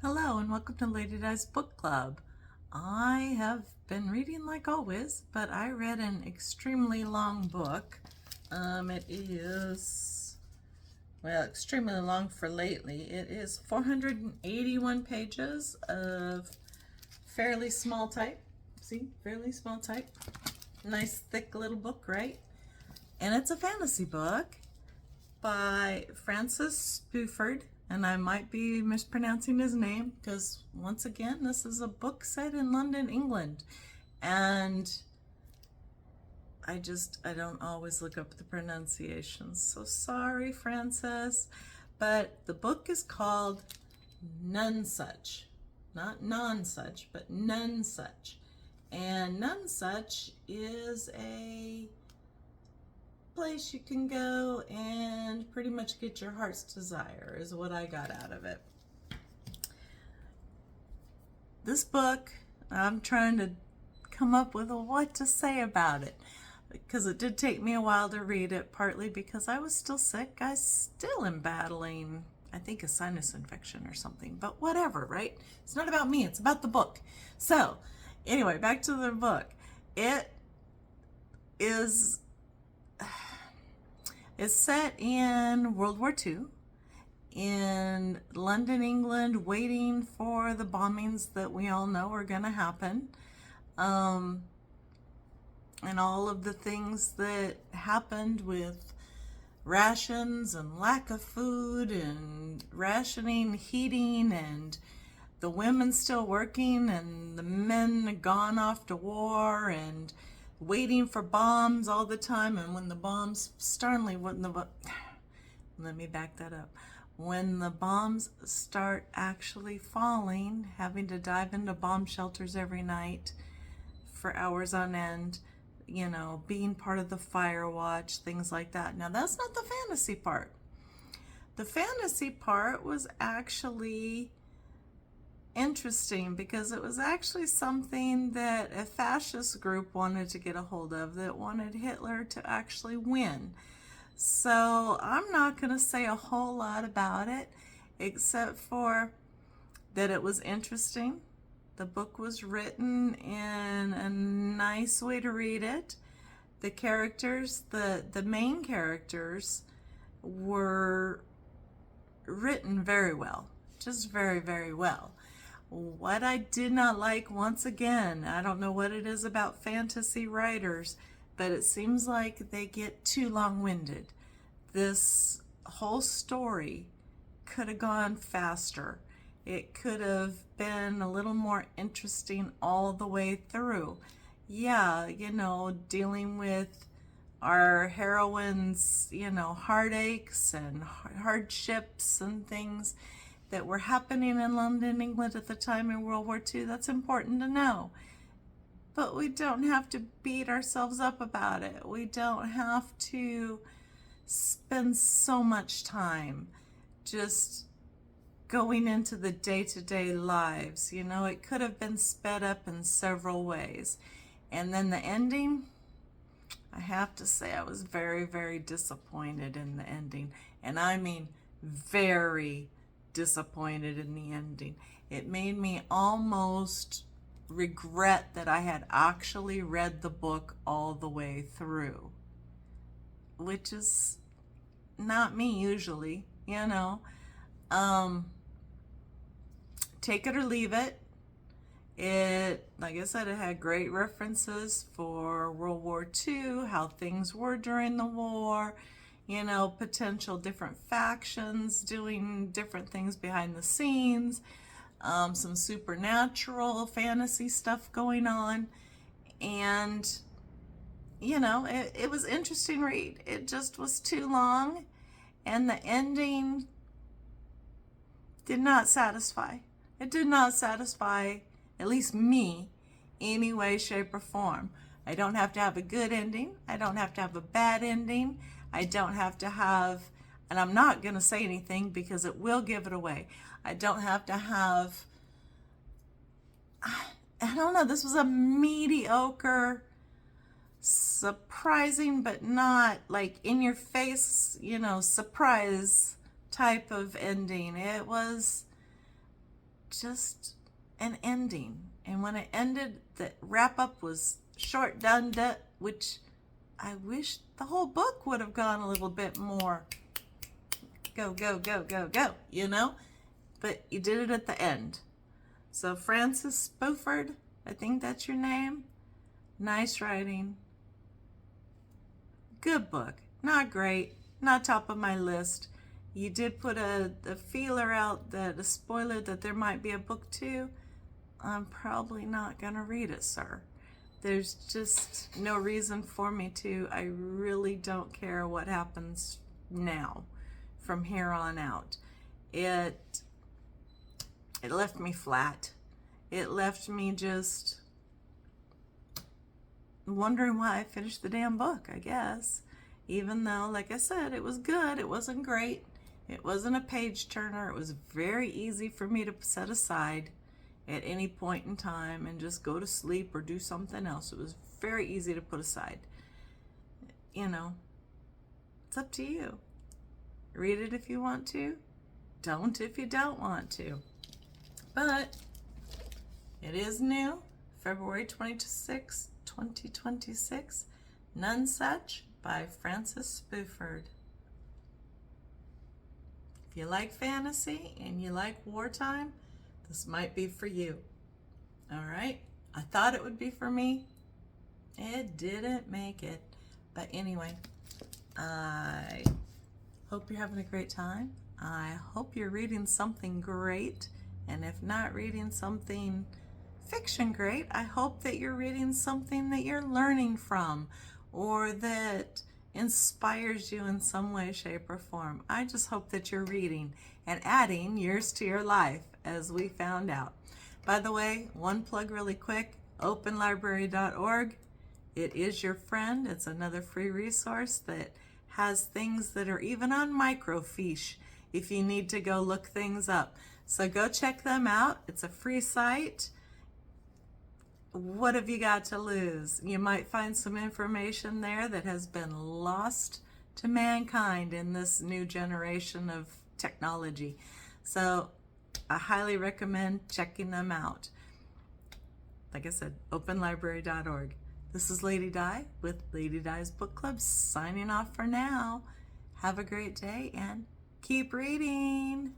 Hello and welcome to Lady Di's Book Club. I have been reading like always, but I read an extremely long book. It is, well, extremely long for lately. It is 481 pages of fairly small type. See, fairly small type. Nice thick little book, right? And it's a fantasy book by Francis Spufford, and I might be mispronouncing his name because, once again, this is a book set in London, England. And I don't always look up the pronunciations. So sorry, Francis. But the book is called Nonesuch. Not Nonesuch, but Nonesuch. And Nonesuch is a place you can go and pretty much get your heart's desire, is what I got out of it. This book, I'm trying to come up with what to say about it because it did take me a while to read it, partly because I was still sick. I still am battling, I think, a sinus infection or something, but whatever, right? It's not about me, it's about the book. So anyway, back to the book. It's set in World War II in London, England, waiting for the bombings that we all know are going to happen. And all of the things that happened with rations and lack of food and rationing, heating, and the women still working and the men gone off to war and waiting for bombs all the time. And when the bombs let me back that up. When the bombs start actually falling, having to dive into bomb shelters every night for hours on end, being part of the fire watch, things like that. Now, that's not the fantasy part. The fantasy part was actually interesting because it was actually something that a fascist group wanted to get a hold of, that wanted Hitler to actually win. So I'm not going to say a whole lot about it, except for that it was interesting. The book was written in a nice way to read it. The characters, the main characters, were written very well, just very, very well. What I did not like, once again, I don't know what it is about fantasy writers, but it seems like they get too long-winded. This whole story could have gone faster. It could have been a little more interesting all the way through. Yeah, dealing with our heroines, heartaches and hardships and things that were happening in London, England at the time in World War II. That's important to know. But we don't have to beat ourselves up about it. We don't have to spend so much time just going into the day-to-day lives. It could have been sped up in several ways. And then the ending, I have to say I was very, very disappointed in the ending. And I mean very disappointed in the ending. It made me almost regret that I had actually read the book all the way through, which is not me usually, take it or leave it. Like I said, it had great references for World War II, how things were during the war, potential different factions doing different things behind the scenes, some supernatural fantasy stuff going on. And, it was interesting read. It just was too long, and the ending did not satisfy. It did not satisfy, at least me, any way, shape, or form. I don't have to have a good ending. I don't have to have a bad ending. I don't have to have, and I'm not going to say anything because it will give it away. I don't have to have, I don't know, this was a mediocre, surprising but not like in your face, surprise type of ending. It was just an ending. And when it ended, the wrap up was short, done, which I wish the whole book would have gone a little bit more go, go, go, go, go, you know? But you did it at the end. So Francis Spufford, I think that's your name. Nice writing. Good book. Not great. Not top of my list. You did put a feeler out, that a spoiler that there might be a book 2. I'm probably not going to read it, sir. There's just no reason for me to. I really don't care what happens now from here on out. It left me flat. It left me just wondering why I finished the damn book, I guess. Even though, like I said, it was good. It wasn't great. It wasn't a page turner. It was very easy for me to set aside at any point in time and just go to sleep or do something else. It was very easy to put aside. You know, it's up to you. Read it if you want to. Don't if you don't want to. But it is new, February 26, 2026, Nonesuch by Francis Spufford. If you like fantasy and you like wartime, this might be for you. All right? I thought it would be for me. It didn't make it. But anyway, I hope you're having a great time. I hope you're reading something great. And if not reading something fiction great, I hope that you're reading something that you're learning from or that inspires you in some way, shape, or form. I just hope that you're reading and adding years to your life, as we found out. By the way, one plug really quick, openlibrary.org. It is your friend. It's another free resource that has things that are even on microfiche if you need to go look things up. So go check them out. It's a free site. What have you got to lose? You might find some information there that has been lost to mankind in this new generation of technology. So I highly recommend checking them out. Like I said, openlibrary.org. This is Lady Di with Lady Di's Book Club signing off for now. Have a great day and keep reading.